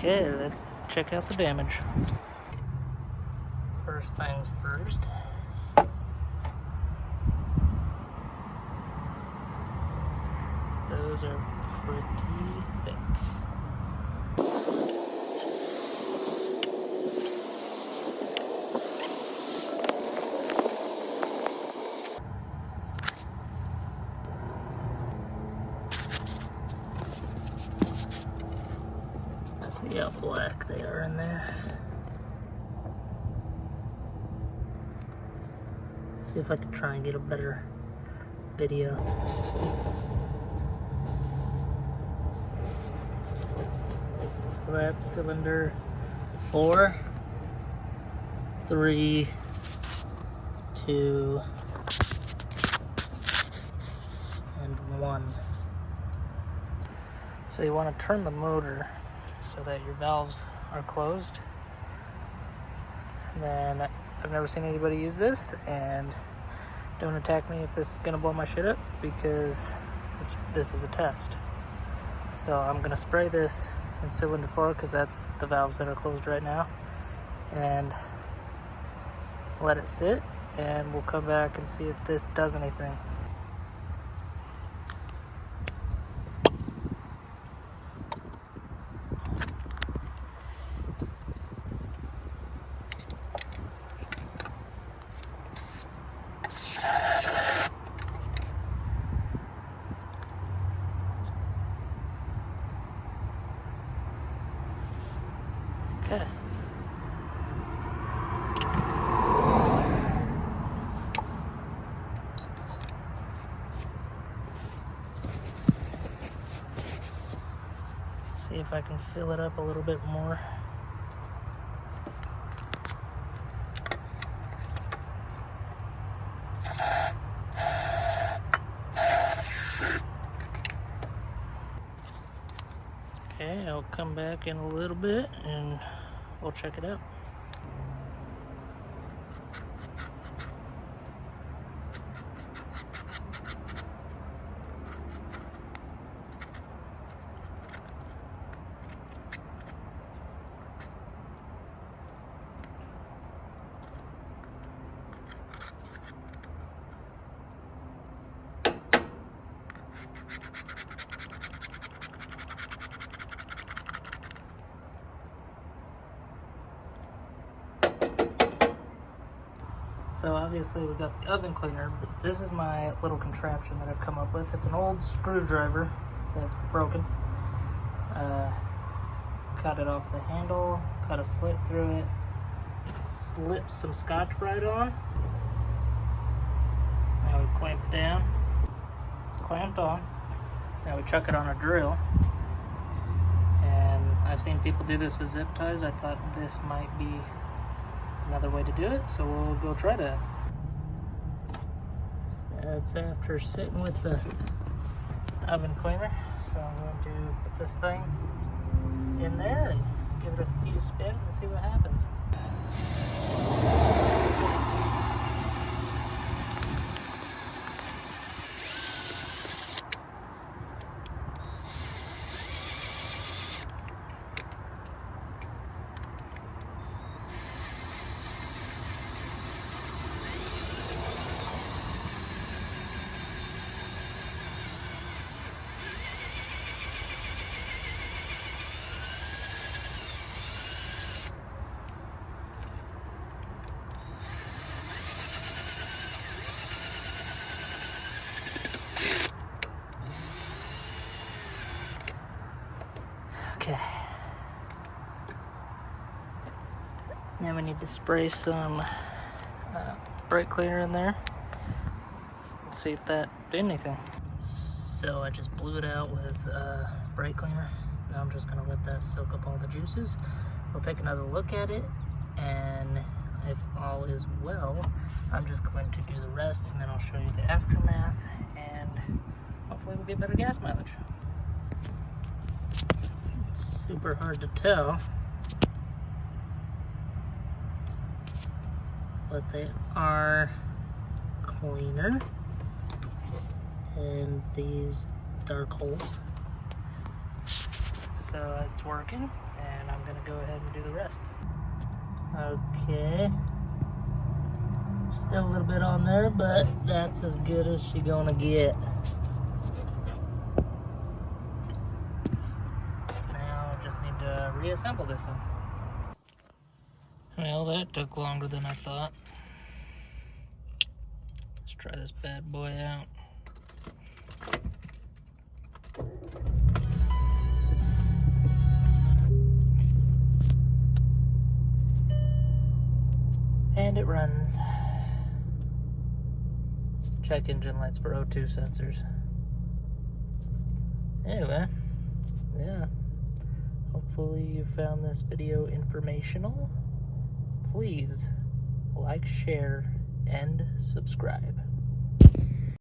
Okay, let's check out the damage. First things first. Those are pretty thick. See how black they are in there. See if I can try and get a better video. So that's cylinder 4, 3, 2, and 1. So you want to turn the motor so that your valves are closed. And then I've never seen anybody use this, and don't attack me if this is gonna blow my shit up, because this is a test. So I'm gonna spray this in cylinder 4 because that's the valves that are closed right now, and let it sit, and we'll come back and see if this does anything. Okay. See if I can fill it up a little bit more. Okay, I'll come back in a little bit and we'll check it out. So obviously we got the oven cleaner, but this is my little contraption that I've come up with. It's an old screwdriver that's broken. Cut it off the handle, cut a slit through it, slip some Scotch-Brite on. Now we clamp it down. It's clamped on. Now we chuck it on a drill. And I've seen people do this with zip ties. I thought this might be another way to do it, so we'll go try that. That's after sitting with the oven cleaner. So I'm going to put this thing in there and give it a few spins and see what happens. Okay. Now we need to spray some brake cleaner in there. Let's see if that did anything. So I just blew it out with brake cleaner. Now I'm just gonna let that soak up all the juices. We'll take another look at it, and if all is well, I'm just going to do the rest, and then I'll show you the aftermath, and hopefully we'll get better gas mileage. It's super hard to tell, but they are cleaner, and these dark holes. So it's working, and I'm gonna go ahead and do the rest. Okay. Still a little bit on there, but that's as good as she's gonna get. Now I just need to reassemble this thing. Well, that took longer than I thought. Let's try this bad boy out. And it runs. Check engine lights for O2 sensors. Anyway, yeah. Hopefully you found this video informational. Please like, share, and subscribe.